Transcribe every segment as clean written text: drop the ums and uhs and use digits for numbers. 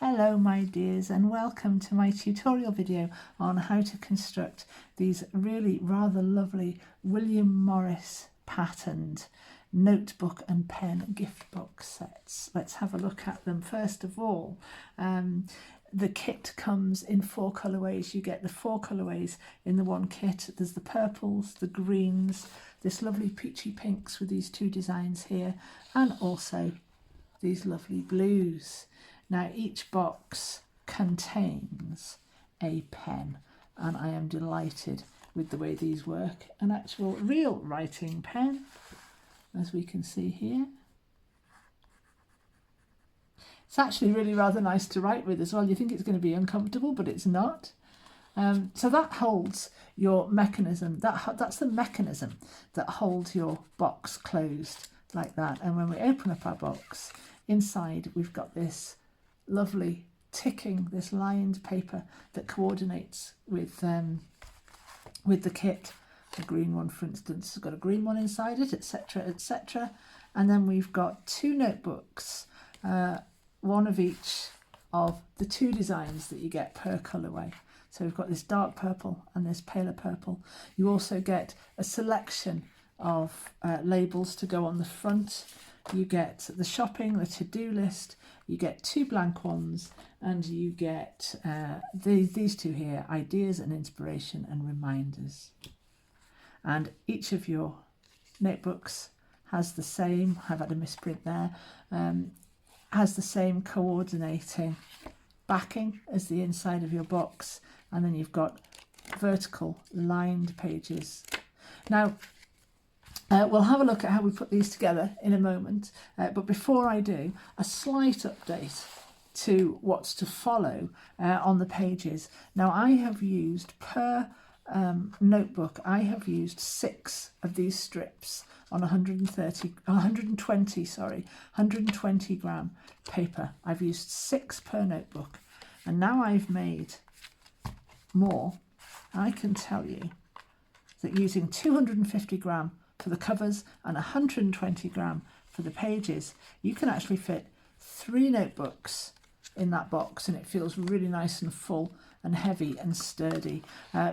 Hello my dears, and welcome to my tutorial video on how to construct these really rather lovely William Morris patterned notebook and pen gift box sets. Let's have a look at them. First of all, the kit comes in 4 colourways. You get the 4 colourways in the one kit. There's the purples, the greens, this lovely peachy pinks with these 2 designs here, and also these lovely blues. Now each box contains a pen, and I am delighted with the way these work. An actual real writing pen, as we can see here. It's actually really rather nice to write with as well. You think it's going to be uncomfortable, but it's not. So that holds your mechanism. That's the mechanism that holds your box closed like that. And when we open up our box, inside we've got this lovely ticking, this lined paper that coordinates with the kit. The green one, for instance, has got a green one inside it, etc., etc. And then we've got 2 notebooks, one of each of the 2 designs that you get per colourway. So we've got this dark purple and this paler purple. You also get a selection of labels to go on the front. You get the shopping, the to-do list, you get 2 blank ones, and you get these 2 here, ideas and inspiration and reminders. And each of your notebooks has the same, I've had a misprint there, has the same coordinating backing as the inside of your box, and then you've got vertical lined pages. Now, we'll have a look at how we put these together in a moment, but before I do, a slight update to what's to follow on the pages. Now I have used per notebook, I have used 6 of these strips on 120 gram paper. I've used 6 per notebook, and now I've made more. I can tell you that using 250 gram for the covers and 120 gram for the pages, you can actually fit 3 notebooks in that box, and it feels really nice and full and heavy and sturdy.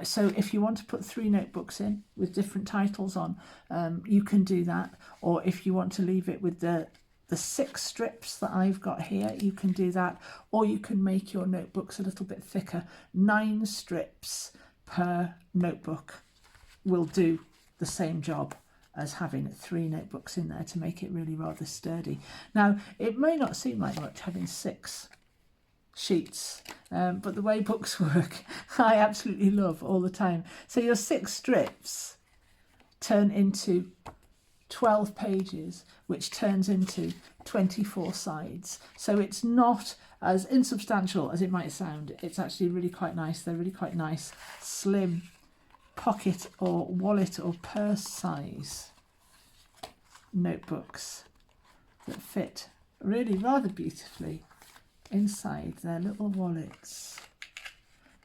So if you want to put 3 notebooks in with different titles on, you can do that. Or if you want to leave it with the 6 strips that I've got here, you can do that. Or you can make your notebooks a little bit thicker. 9 strips per notebook will do the same job as having 3 notebooks in there to make it really rather sturdy. Now, it may not seem like much having 6 sheets, but the way books work, I absolutely love all the time. So your 6 strips turn into 12 pages, which turns into 24 sides. So it's not as insubstantial as it might sound. It's actually really quite nice. They're really quite nice, slim pocket or wallet or purse size notebooks that fit really rather beautifully inside their little wallets,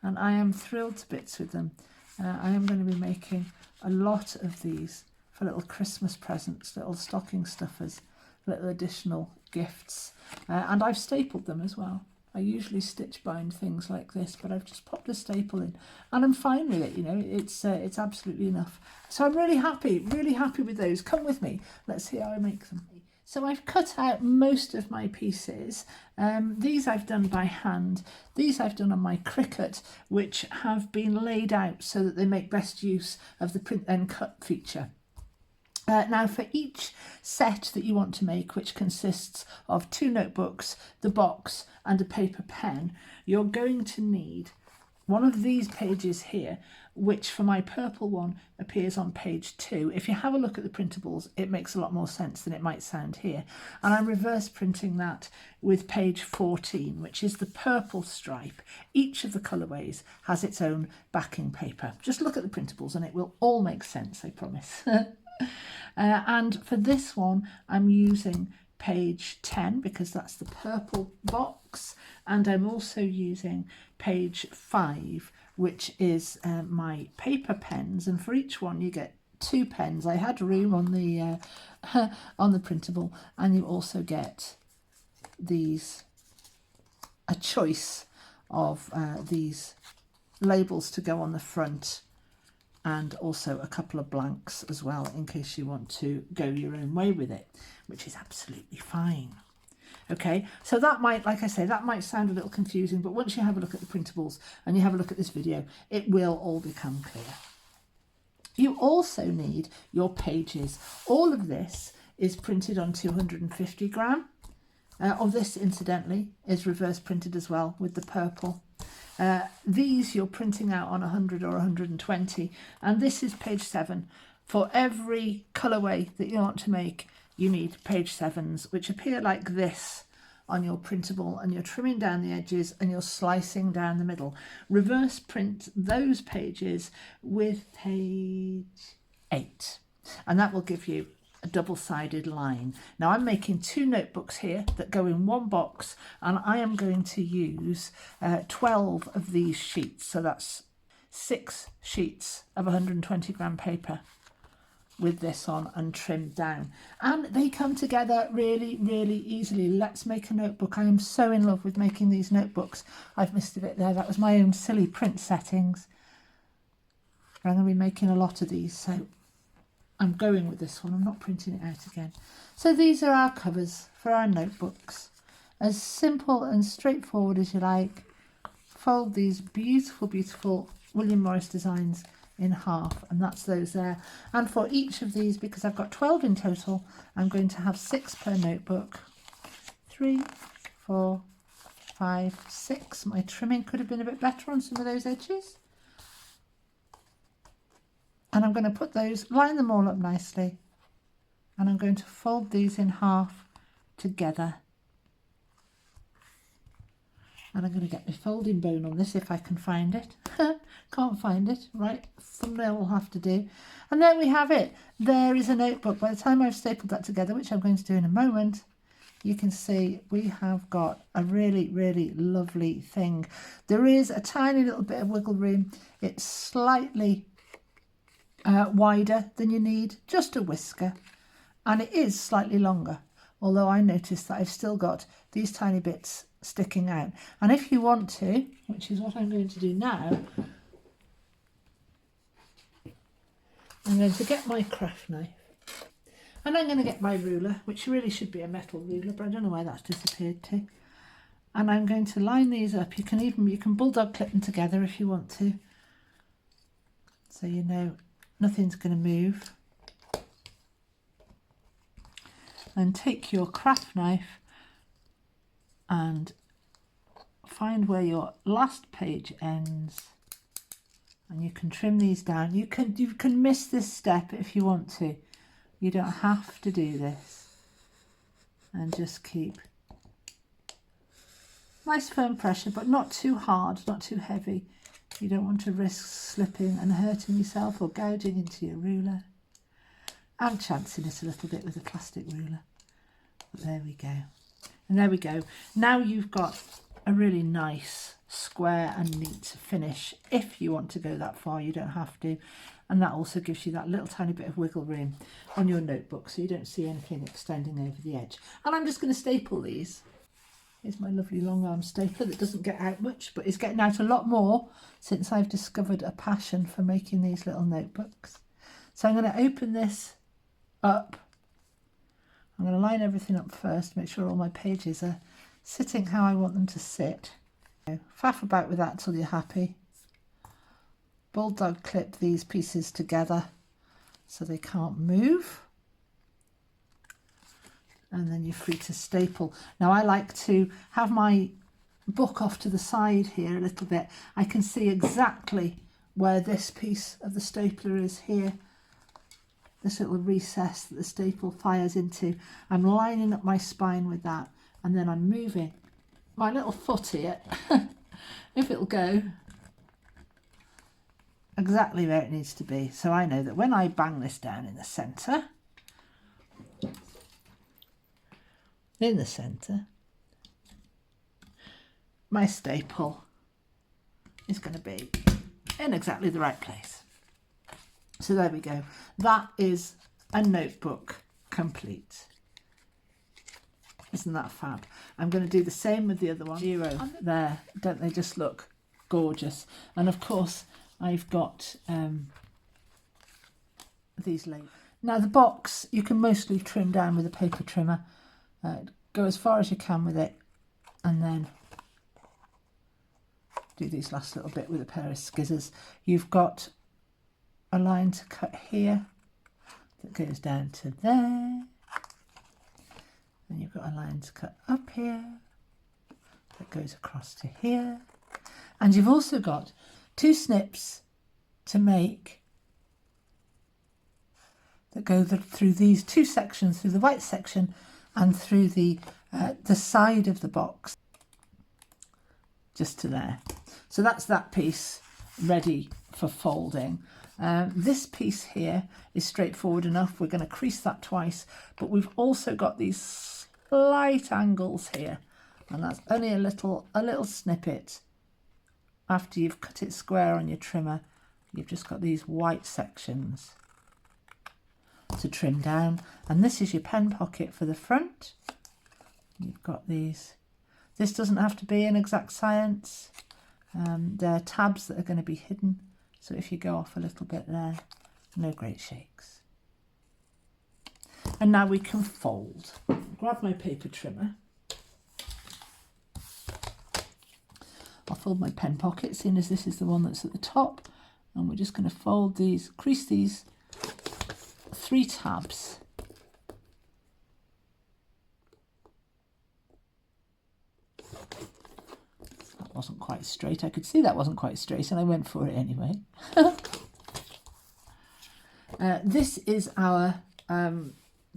and I am thrilled to bits with them. I am going to be making a lot of these for little Christmas presents, little stocking stuffers, little additional gifts, and I've stapled them as well. I usually stitch bind things like this, but I've just popped a staple in, and I'm fine with it. You know, it's absolutely enough. So I'm really happy with those. Come with me. Let's see how I make them. So I've cut out most of my pieces. These I've done by hand. These I've done on my Cricut, which have been laid out so that they make best use of the print then cut feature. Now for each set that you want to make, which consists of 2 notebooks, the box and a paper pen, you're going to need one of these pages here, which for my purple one appears on page 2. If you have a look at the printables, it makes a lot more sense than it might sound here. And I'm reverse printing that with page 14, which is the purple stripe. Each of the colourways has its own backing paper. Just look at the printables and it will all make sense, I promise. And for this one, I'm using page 10 because that's the purple box, and I'm also using page 5, which is my paper pens, and for each one you get 2 pens. I had room on the on the printable, and you also get these a choice of these labels to go on the front, and also a couple of blanks as well in case you want to go your own way with it, which is absolutely fine. Okay, so that might, like I say, that might sound a little confusing, but once you have a look at the printables and you have a look at this video, it will all become clear. You also need your pages. All of this is printed on 250 gram. Of this, incidentally, is reverse printed as well with the purple. These you're printing out on 100 or 120, and this is page 7. For every colourway that you want to make, you need page 7s, which appear like this on your printable, and you're trimming down the edges and you're slicing down the middle. Reverse print those pages with page 8, and that will give you a double-sided line. Now I'm making 2 notebooks here that go in one box, and I am going to use 12 of these sheets, so that's 6 sheets of 120 gram paper with this on and trimmed down, and they come together really, really easily. Let's make a notebook. I am so in love with making these notebooks. I've missed a bit there. That was my own silly print settings. I'm going to be making a lot of these, so I'm going with this one. I'm not printing it out again. So these are our covers for our notebooks. As simple and straightforward as you like. Fold these beautiful, beautiful William Morris designs in half, and that's those there. And for each of these, because I've got 12 in total, I'm going to have 6 per notebook. 3, 4, 5, 6. My trimming could have been a bit better on some of those edges. And I'm going to put those, line them all up nicely, and I'm going to fold these in half together. And I'm going to get my folding bone on this if I can find it. Can't find it. Right, thumbnail will have to do. And there we have it. There is a notebook. By the time I've stapled that together, which I'm going to do in a moment, you can see we have got a really, really lovely thing. There is a tiny little bit of wiggle room. It's slightly wider than you need, just a whisker, and it is slightly longer, although I noticed that I've still got these tiny bits sticking out. And if you want to, which is what I'm going to do now, I'm going to get my craft knife, and I'm going to get my ruler, which really should be a metal ruler, but I don't know why that's disappeared to, and I'm going to line these up. You can bulldog clip them together if you want to, so you know nothing's going to move. And take your craft knife and find where your last page ends, and you can trim these down. You can miss this step if you want to. You don't have to do this, and just keep nice firm pressure, but not too hard, not too heavy. You don't want to risk slipping and hurting yourself or gouging into your ruler. I'm chancing it a little bit with a plastic ruler, but there we go. And there we go. Now you've got a really nice square and neat finish. If you want to go that far, you don't have to. And that also gives you that little tiny bit of wiggle room on your notebook, so you don't see anything extending over the edge. And I'm just going to staple these. Here's my lovely long arm stapler that doesn't get out much, but is getting out a lot more since I've discovered a passion for making these little notebooks. So I'm going to open this up. I'm going to line everything up first, make sure all my pages are sitting how I want them to sit. Faff about with that till you're happy. Bulldog clip these pieces together so they can't move. And then you're free to staple. Now I like to have my book off to the side here a little bit. I can see exactly where this piece of the stapler is here. This little recess that the staple fires into. I'm lining up my spine with that, and then I'm moving my little foot here, if it'll go, exactly where it needs to be. So I know that when I bang this down in the centre, my staple is going to be in exactly the right place. So there we go. That is a notebook complete. Isn't that fab? I'm going to do the same with the other one. Zero there. Don't they just look gorgeous? And of course, I've got these labels. Now the box, you can mostly trim down with a paper trimmer. Go as far as you can with it, and then do these last little bit with a pair of scissors. You've got a line to cut here that goes down to there. And you've got a line to cut up here that goes across to here. And you've also got 2 snips to make that go through these 2 sections, through the white section and through the side of the box, just to there. So that's that piece ready for folding. This piece here is straightforward enough. We're going to crease that twice, but we've also got these slight angles here, and that's only a little snippet. After you've cut it square on your trimmer, you've just got these white sections to trim down, and this is your pen pocket for the front. You've got these. This doesn't have to be an exact science. They're tabs that are going to be hidden, so if you go off a little bit there, no great shakes. And now we can fold. Grab my paper trimmer. I'll fold my pen pocket, seeing as this is the one that's at the top, and we're just going to fold these, crease these 3 tabs. That wasn't quite straight. I could see that wasn't quite straight, and I went for it anyway. This is our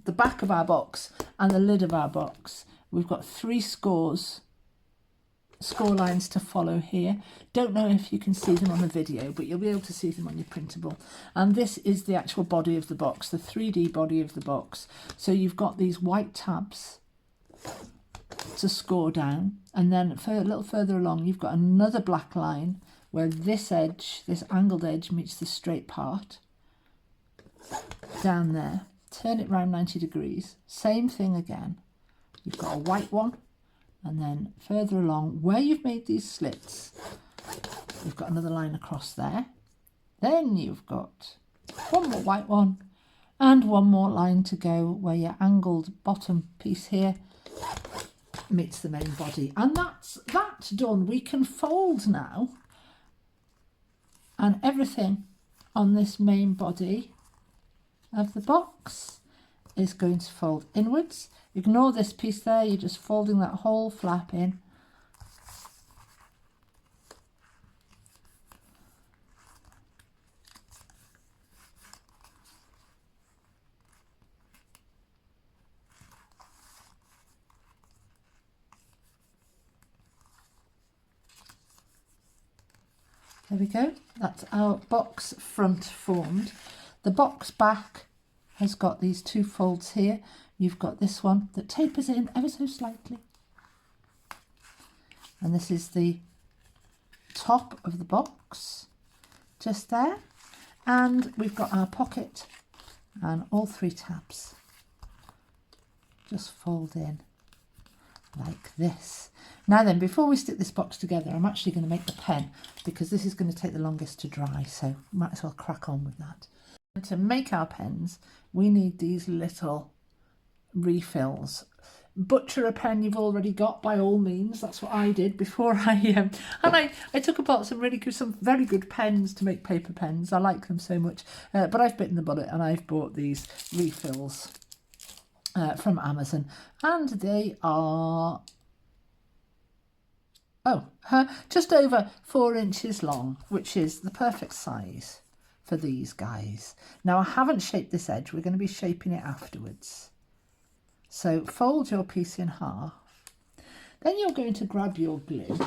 the back of our box and the lid of our box. We've got 3 score lines to follow here. Don't know if you can see them on the video, but you'll be able to see them on your printable. And this is the actual body of the box, the 3D body of the box. So you've got these white tabs to score down, and then a little further along you've got another black line where this edge, this angled edge, meets the straight part down there. Turn it round 90 degrees, same thing again. You've got a white one, and then further along where you've made these slits, you've got another line across there. Then you've got one more white one and one more line to go where your angled bottom piece here meets the main body. And that's that done. We can fold now, and everything on this main body of the box is going to fold inwards. Ignore this piece there, you're just folding that whole flap in. There we go, that's our box front formed. The box back has got these 2 folds here. You've got this one that tapers in ever so slightly. And this is the top of the box, just there. And we've got our pocket and all 3 tabs. Just fold in like this. Now then, before we stick this box together, I'm actually going to make the pen, because this is going to take the longest to dry, so might as well crack on with that. And to make our pens, we need these little refills. Butcher a pen you've already got, by all means. That's what I did before I took apart some very good pens to make paper pens. I like them so much, but I've bitten the bullet and I've bought these refills from Amazon, and they are just over 4 inches long, which is the perfect size for these guys. Now I haven't shaped this edge, we're going to be shaping it afterwards. So fold your piece in half, then you're going to grab your glue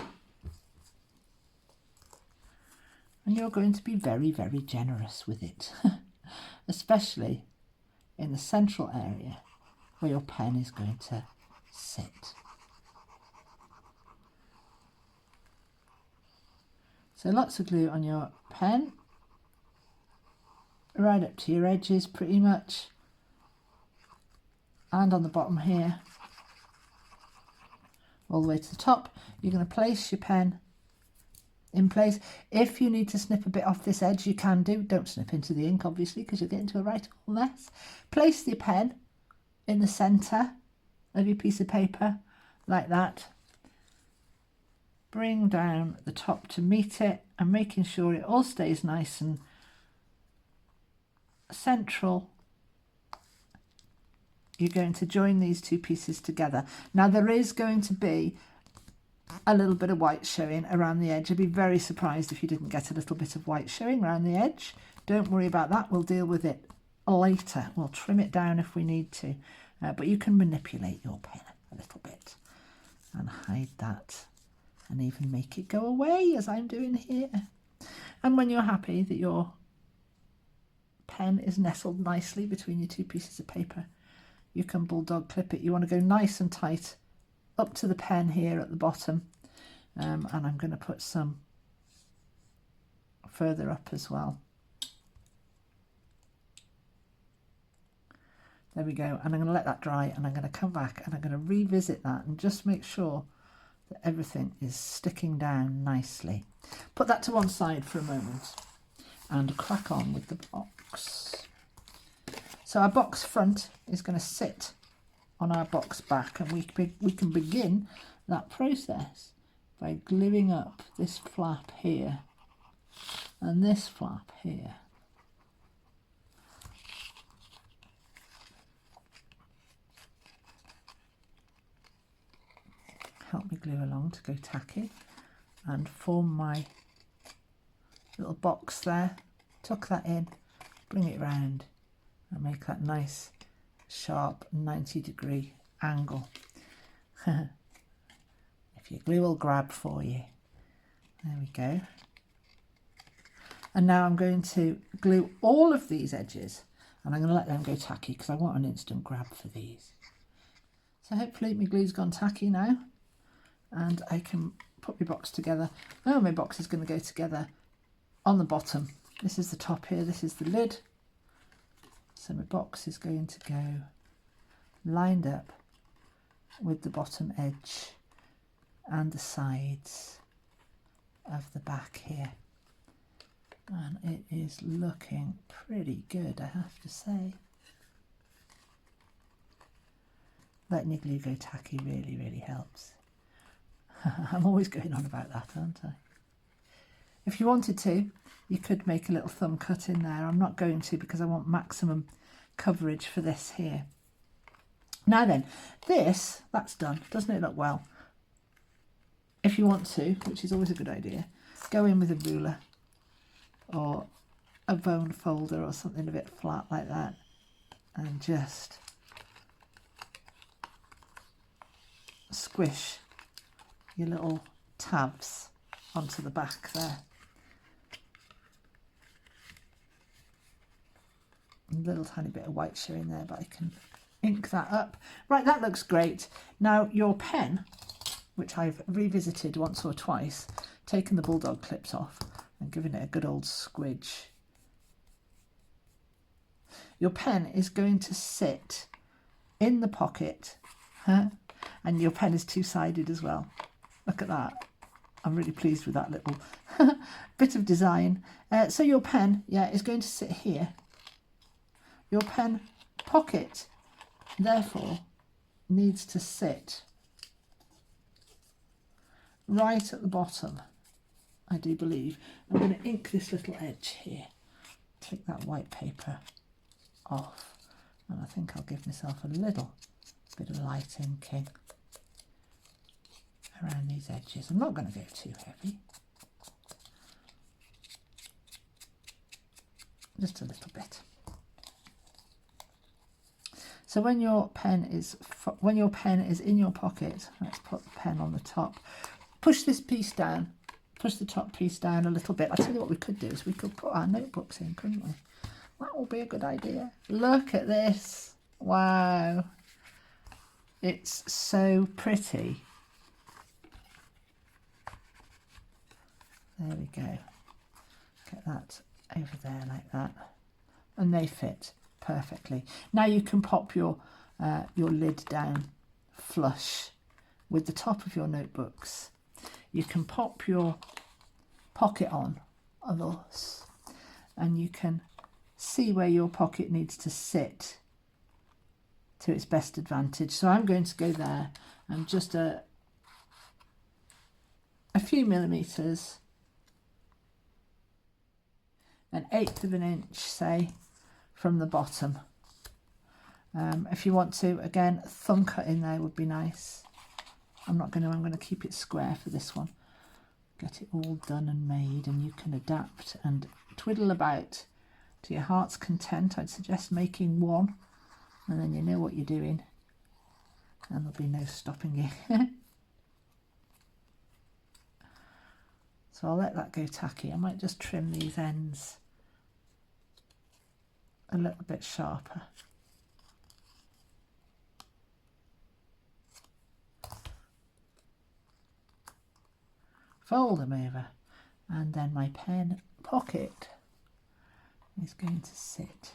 and you're going to be very, very generous with it, especially in the central area where your pen is going to sit. So lots of glue on your pen, right up to your edges pretty much, and on the bottom here. all the way to the top. You're going to place your pen in place. If you need to snip a bit off this edge, you can do. Don't snip into the ink, obviously, because you'll get into a right old mess. Place your pen in the centre of your piece of paper, like that. Bring down the top to meet it, and making sure it all stays nice and central. You're going to join these two pieces together. Now there is going to be a little bit of white showing around the edge. I'd be very surprised if you didn't get a little bit of white showing around the edge. Don't worry about that, we'll deal with it later. We'll trim it down if we need to, but you can manipulate your pen a little bit and hide that and even make it go away, as I'm doing here. And when you're happy that your pen is nestled nicely between your two pieces of paper, you can bulldog clip it. You want to go nice and tight up to the pen here at the bottom, and I'm going to put some further up as well. There we go, and I'm going to let that dry, and I'm going to come back and I'm going to revisit that and just make sure that everything is sticking down nicely. Put that to one side for a moment and crack on with the box. So our box front is going to sit on our box back, and we can begin that process by gluing up this flap here and this flap here. Help me glue along to go tacky and form my little box there. Tuck that in, bring it round and make that nice sharp 90-degree angle. If your glue will grab for you. There we go. And now I'm going to glue all of these edges, and I'm going to let them go tacky because I want an instant grab for these. So hopefully my glue's gone tacky now, and I can put my box together. Oh, my box is going to go together on the bottom. This is the top here, this is the lid. So my box is going to go lined up with the bottom edge and the sides of the back here. And it is looking pretty good, I have to say. Letting your glue go tacky really, really helps. I'm always going on about that, aren't I? If you wanted to, you could make a little thumb cut in there. I'm not going to because I want maximum coverage for this here. Now then, this, that's done. Doesn't it look well? If you want to, which is always a good idea, go in with a ruler or a bone folder or something a bit flat like that and just squish your little tabs onto the back there. A little tiny bit of white showing there, but I can ink that up. Right, that looks great. Now your pen, which I've revisited once or twice, taken the bulldog clips off and given it a good old squidge. Your pen is going to sit in the pocket, and your pen is two-sided as well. Look at that. I'm really pleased with that little bit of design. So your pen, yeah, is going to sit here. Your pen pocket, therefore, needs to sit right at the bottom, I do believe. I'm going to ink this little edge here. Take that white paper off, and I think I'll give myself a little bit of light inking around these edges. I'm not going to go too heavy, just a little bit. So when your pen is in your pocket, let's put the pen on the top. Push this piece down, push the top piece down a little bit. I tell you what we could do is we could put our notebooks in, couldn't we? That would be a good idea. Look at this. Wow. It's so pretty. There we go. Get that over there like that. And they fit perfectly. Now you can pop your lid down flush with the top of your notebooks. You can pop your pocket on thus, and you can see where your pocket needs to sit to its best advantage. So I'm going to go there and just a few millimetres, an eighth of an inch, say, from the bottom. If you want to, again, thumb cut in there would be nice. I'm going to keep it square for this one. Get it all done and made, and you can adapt and twiddle about to your heart's content. I'd suggest making one, and then you know what you're doing, and there'll be no stopping you. So I'll let that go tacky. I might just trim these ends a little bit sharper. Fold them over, and then my pen pocket is going to sit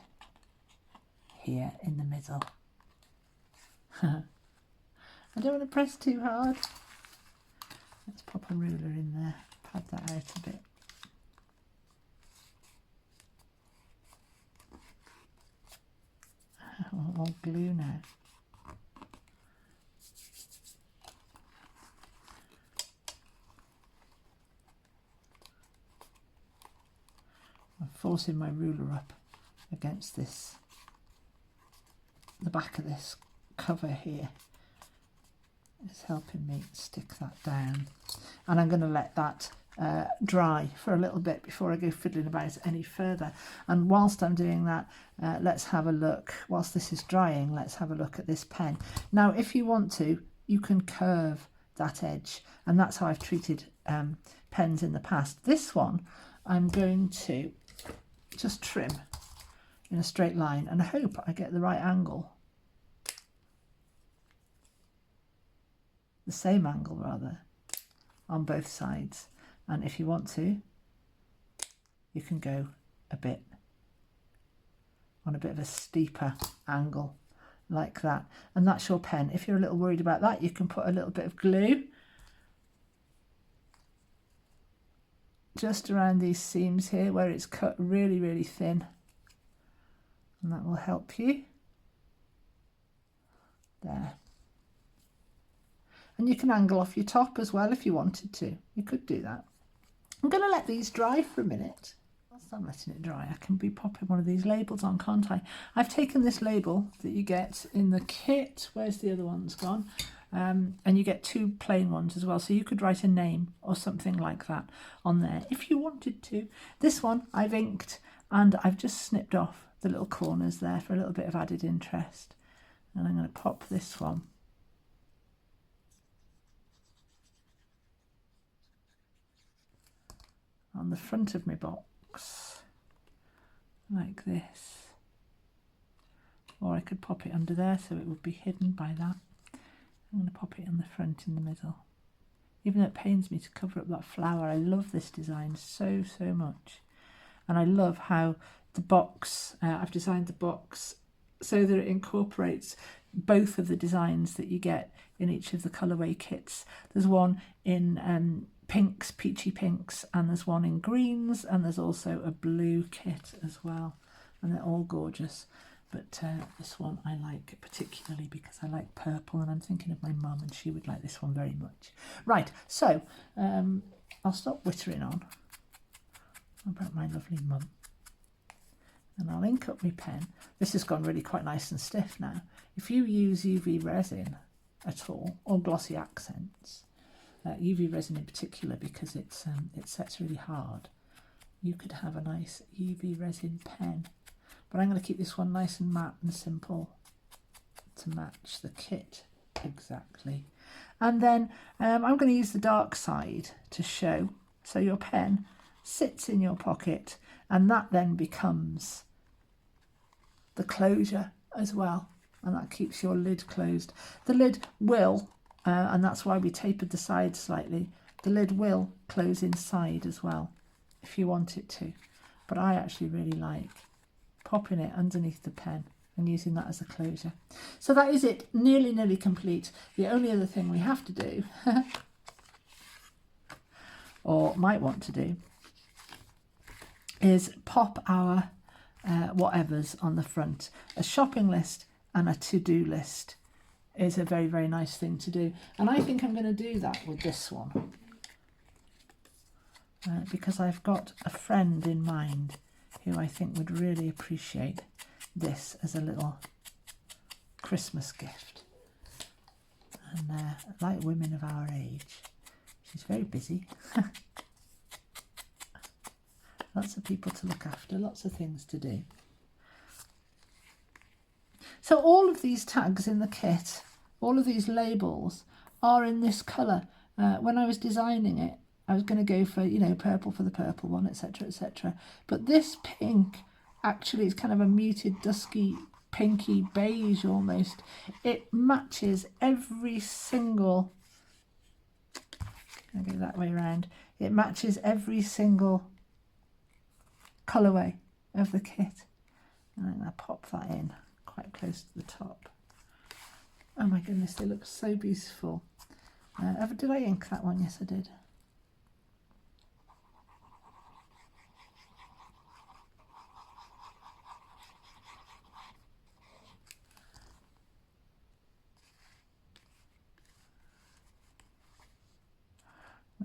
here in the middle. I don't want to press too hard. Let's pop a ruler in there, pad that out a bit. All glue now. I'm forcing my ruler up against this, the back of this cover here. It's helping me stick that down, and I'm going to let that dry for a little bit before I go fiddling about any further. And whilst I'm doing that, let's have a look. Whilst this is drying, let's have a look at this pen. Now, if you want to, you can curve that edge, and that's how I've treated pens in the past. This one I'm going to just trim in a straight line and hope I get the right angle. The same angle rather, on both sides. And if you want to, you can go a bit on a bit of a steeper angle like that, and that's your pen. If you're a little worried about that, you can put a little bit of glue just around these seams here where it's cut really, really thin, and that will help you there. And you can angle off your top as well if you wanted to. You could do that. I'm going to let these dry for a minute. Whilst I'm letting it dry, I can be popping one of these labels on, can't I? I've taken this label that you get in the kit. Where's the other one's gone? And you get two plain ones as well. So you could write a name or something like that on there if you wanted to. This one I've inked, and I've just snipped off the little corners there for a little bit of added interest. And I'm going to pop this one on the front of my box like this, or I could pop it under there so it would be hidden by that. I'm going to pop it on the front in the middle. Even though it pains me to cover up that flower, I love this design so much, and I love how the box, I've designed the box so that it incorporates both of the designs that you get in each of the colourway kits. There's one in pinks, peachy pinks, and there's one in greens, and there's also a blue kit as well, and they're all gorgeous. But this one I like particularly because I like purple, and I'm thinking of my mum, and she would like this one very much. Right, so I'll stop whittering on about my lovely mum, and I'll ink up my pen. This has gone really quite nice and stiff now. If you use UV resin at all, or glossy accents, UV resin in particular, because it sets really hard, you could have a nice UV resin pen. But I'm going to keep this one nice and matte and simple to match the kit exactly. And then I'm going to use the dark side to show. So your pen sits in your pocket, and that then becomes the closure as well, and that keeps your lid closed. The lid will, and that's why we tapered the side slightly, the lid will close inside as well if you want it to. But I actually really like popping it underneath the pen and using that as a closure. So that is it, nearly complete. The only other thing we have to do, or might want to do, is pop our whatevers on the front. A shopping list and a to-do list is a very nice thing to do, and I think I'm going to do that with this one because I've got a friend in mind who I think would really appreciate this as a little Christmas gift. And like women of our age, she's very busy. Lots of people to look after, lots of things to do. So all of these tags in the kit, all of these labels are in this colour. When I was designing it, I was going to go for, you know, purple for the purple one, etc, etc. But this pink actually is kind of a muted, dusky, pinky beige almost. It matches every single, I'll go that way around. It matches every single colourway of the kit. And I'm going to pop that in quite close to the top. Oh my goodness, they look so beautiful. Did I ink that one? Yes, I did.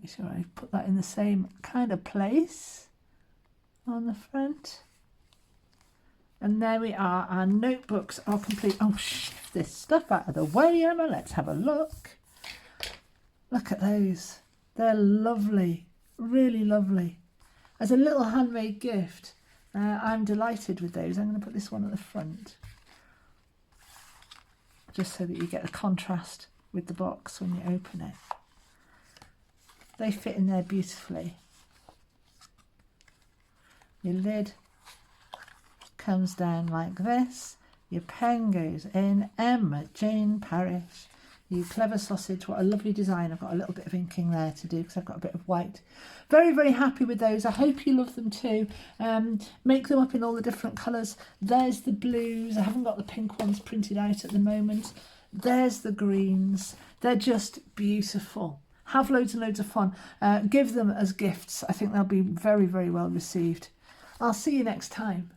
Make sure I put that in the same kind of place on the front. And there we are, our notebooks are complete. Oh, shift this stuff out of the way, Emma, let's have a look. Look at those, they're lovely, really lovely. As a little handmade gift, I'm delighted with those. I'm going to put this one at the front, just so that you get a contrast with the box when you open it. They fit in there beautifully. Your lid comes down like this. Your pen goes in. Emma Jane Parrish. You clever sausage. What a lovely design. I've got a little bit of inking there to do because I've got a bit of white. Very happy with those. I hope you love them too. Make them up in all the different colours. There's the blues. I haven't got the pink ones printed out at the moment. There's the greens. They're just beautiful. Have loads and loads of fun. Give them as gifts. I think they'll be very well received. I'll see you next time.